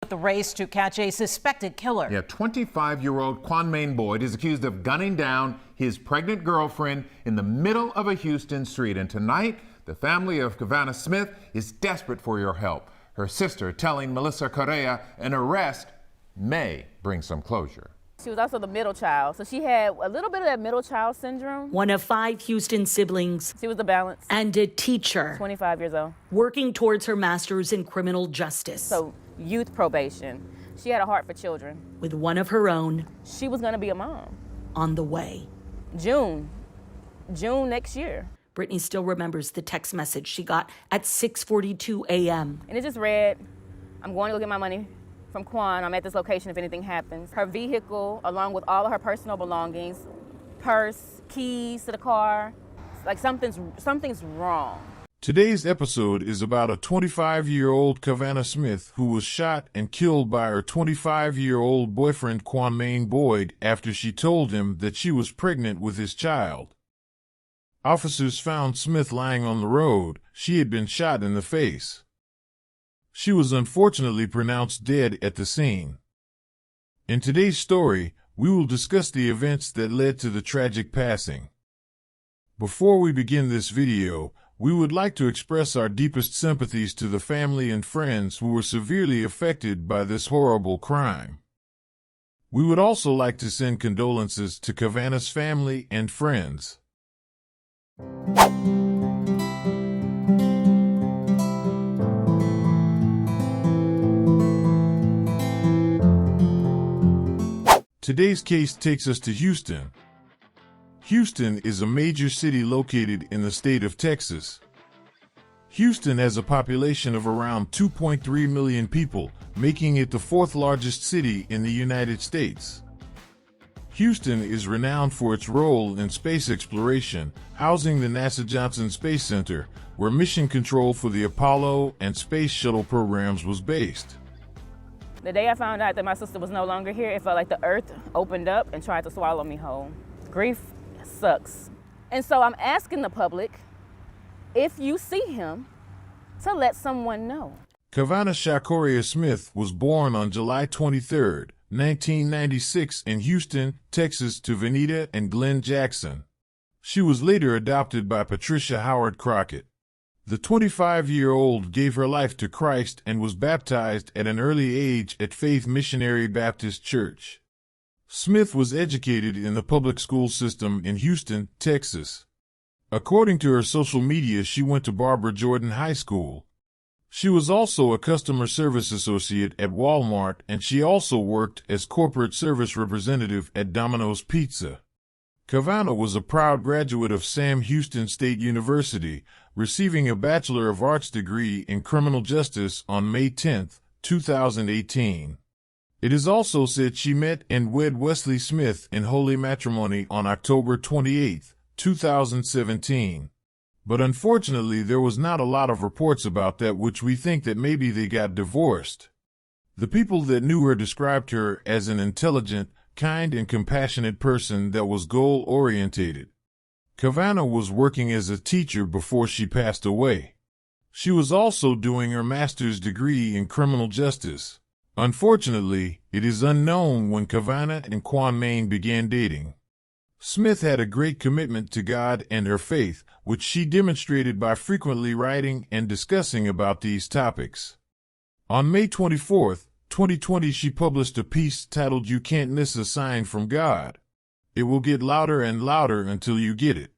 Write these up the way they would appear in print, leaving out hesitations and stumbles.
The race to catch a suspected killer. Yeah, 25-year-old Kwanmaine Boyd is accused of gunning down his pregnant girlfriend in the middle of a Houston street. And tonight, the family of Cavanna Smith is desperate for your help. Her sister telling Melissa Correa an arrest may bring some closure. She was also the middle child, so she had a little bit of that middle child syndrome. One of 5 Houston siblings. She was the balance. And a teacher. 25 years old. Working towards her master's in criminal justice. So youth probation. She had a heart for children. With one of her own. She was going to be a mom. On the way. June next year. Brittany still remembers the text message she got at 6:42 a.m. And it just read, I'm going to go get my money from Kwan. I'm at this location if anything happens. Her vehicle, along with all of her personal belongings, purse, keys to the car, like something's wrong. Today's episode is about a 25-year-old Cavanna Smith who was shot and killed by her 25-year-old boyfriend Kwanmaine Boyd after she told him that she was pregnant with his child. Officers found Smith lying on the road. She had been shot in the face. She was unfortunately pronounced dead at the scene. In today's story, we will discuss the events that led to the tragic passing. Before we begin this video, we would like to express our deepest sympathies to the family and friends who were severely affected by this horrible crime. We would also like to send condolences to Cavanna's family and friends. Today's case takes us to Houston. Houston is a major city located in the state of Texas. Houston has a population of around 2.3 million people, making it the 4th largest city in the United States. Houston is renowned for its role in space exploration, housing the NASA Johnson Space Center, where mission control for the Apollo and Space Shuttle programs was based. The day I found out that my sister was no longer here, it felt like the earth opened up and tried to swallow me whole. Grief sucks. And so I'm asking the public, if you see him, to let someone know. Cavanna Smith was born on July 23, 1996 in Houston, Texas to Vanita and Glenn Jackson. She was later adopted by Patricia Howard Crockett. The 25-year-old gave her life to Christ and was baptized at an early age at Faith Missionary Baptist Church. Smith was educated in the public school system in Houston, Texas. According to her social media, she went to Barbara Jordan High School. She was also a customer service associate at Walmart, and she also worked as corporate service representative at Domino's Pizza. Cavanna was a proud graduate of Sam Houston State University, receiving a Bachelor of Arts degree in criminal justice on May 10, 2018. It is also said she met and wed Wesley Smith in holy matrimony on October 28, 2017. But unfortunately, there was not a lot of reports about that, which we think that maybe they got divorced. The people that knew her described her as an intelligent, kind and compassionate person that was goal-orientated. Cavanna was working as a teacher before she passed away. She was also doing her master's degree in criminal justice. Unfortunately, it is unknown when Cavanna and Kwanmaine began dating. Smith had a great commitment to God and her faith, which she demonstrated by frequently writing and discussing about these topics. On May 24, 2020, she published a piece titled "You Can't Miss a Sign from God. It will get louder and louder until you get it."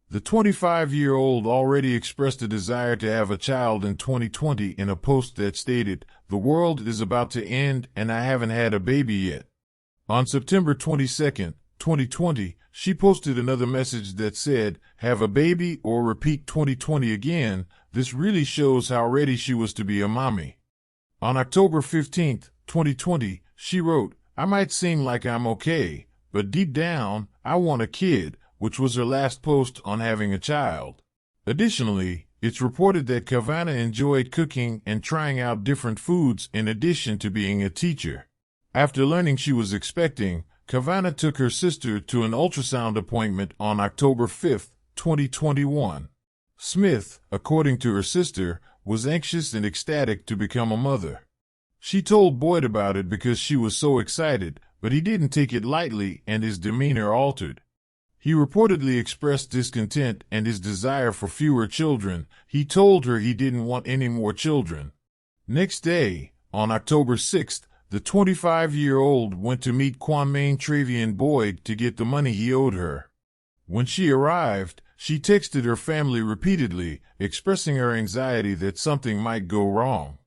The 25-year-old already expressed a desire to have a child in 2020 in a post that stated, "The world is about to end and I haven't had a baby yet." On September 22, 2020, she posted another message that said, "Have a baby or repeat 2020 again. This really shows how ready she was to be a mommy." On October 15, 2020, she wrote, "I might seem like I'm okay, but deep down, I want a kid," which was her last post on having a child. Additionally, it's reported that Cavanna enjoyed cooking and trying out different foods in addition to being a teacher. After learning she was expecting, Cavanna took her sister to an ultrasound appointment on October 5, 2021. Smith, according to her sister, was anxious and ecstatic to become a mother. She told Boyd about it because she was so excited, but he didn't take it lightly and his demeanor altered. He reportedly expressed discontent and his desire for fewer children. He told her he didn't want any more children. Next day, on October 6th, the 25-year-old went to meet Kwanmaine Travion Boyd to get the money he owed her. When she arrived, she texted her family repeatedly, expressing her anxiety that something might go wrong.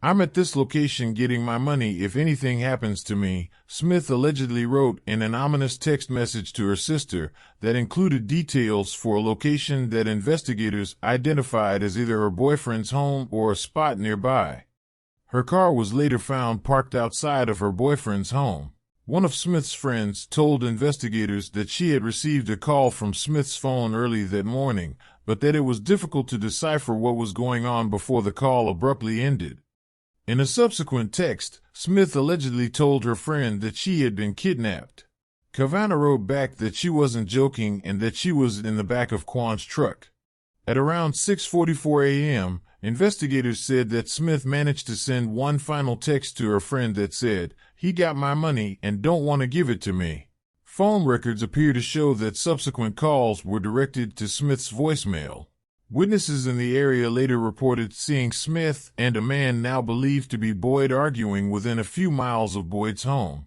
"I'm at this location getting my money if anything happens to me," Smith allegedly wrote in an ominous text message to her sister that included details for a location that investigators identified as either her boyfriend's home or a spot nearby. Her car was later found parked outside of her boyfriend's home. One of Smith's friends told investigators that she had received a call from Smith's phone early that morning, but that it was difficult to decipher what was going on before the call abruptly ended. In a subsequent text, Smith allegedly told her friend that she had been kidnapped. Cavanna wrote back that she wasn't joking and that she was in the back of Kwan's truck. At around 6:44 a.m., investigators said that Smith managed to send one final text to her friend that said, "He got my money and don't want to give it to me." Phone records appear to show that subsequent calls were directed to Smith's voicemail. Witnesses in the area later reported seeing Smith and a man now believed to be Boyd arguing within a few miles of Boyd's home.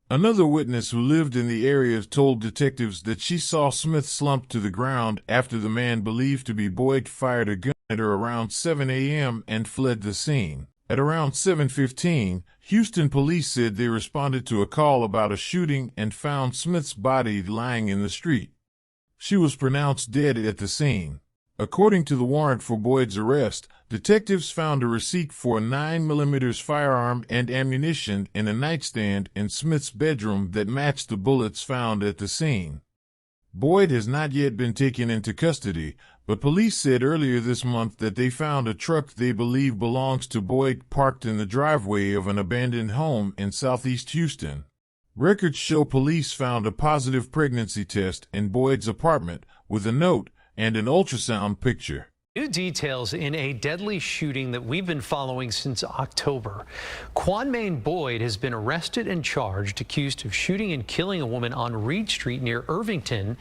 Another witness who lived in the area told detectives that she saw Smith slump to the ground after the man believed to be Boyd fired a gun at her around 7 a.m. and fled the scene. At around 7:15, Houston police said they responded to a call about a shooting and found Smith's body lying in the street. She was pronounced dead at the scene. According to the warrant for Boyd's arrest, detectives found a receipt for a 9mm firearm and ammunition in a nightstand in Smith's bedroom that matched the bullets found at the scene. Boyd has not yet been taken into custody, but police said earlier this month that they found a truck they believe belongs to Boyd parked in the driveway of an abandoned home in southeast Houston. Records show police found a positive pregnancy test in Boyd's apartment with a note and an ultrasound picture. New details in a deadly shooting that we've been following since October. Kwanmaine Boyd has been arrested and charged, accused of shooting and killing a woman on Reed Street near Irvington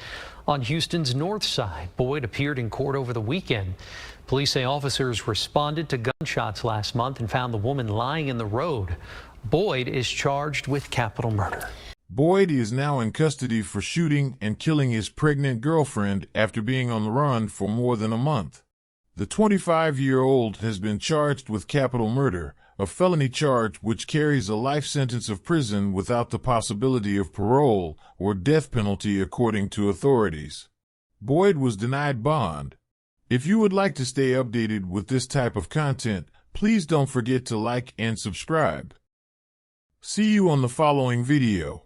on Houston's north side. Boyd appeared in court over the weekend. Police say officers responded to gunshots last month and found the woman lying in the road. Boyd is charged with capital murder. Boyd is now in custody for shooting and killing his pregnant girlfriend after being on the run for more than a month. The 25-year-old has been charged with capital murder, a felony charge which carries a life sentence of prison without the possibility of parole or death penalty according to authorities. Boyd was denied bond. If you would like to stay updated with this type of content, please don't forget to like and subscribe. See you on the following video.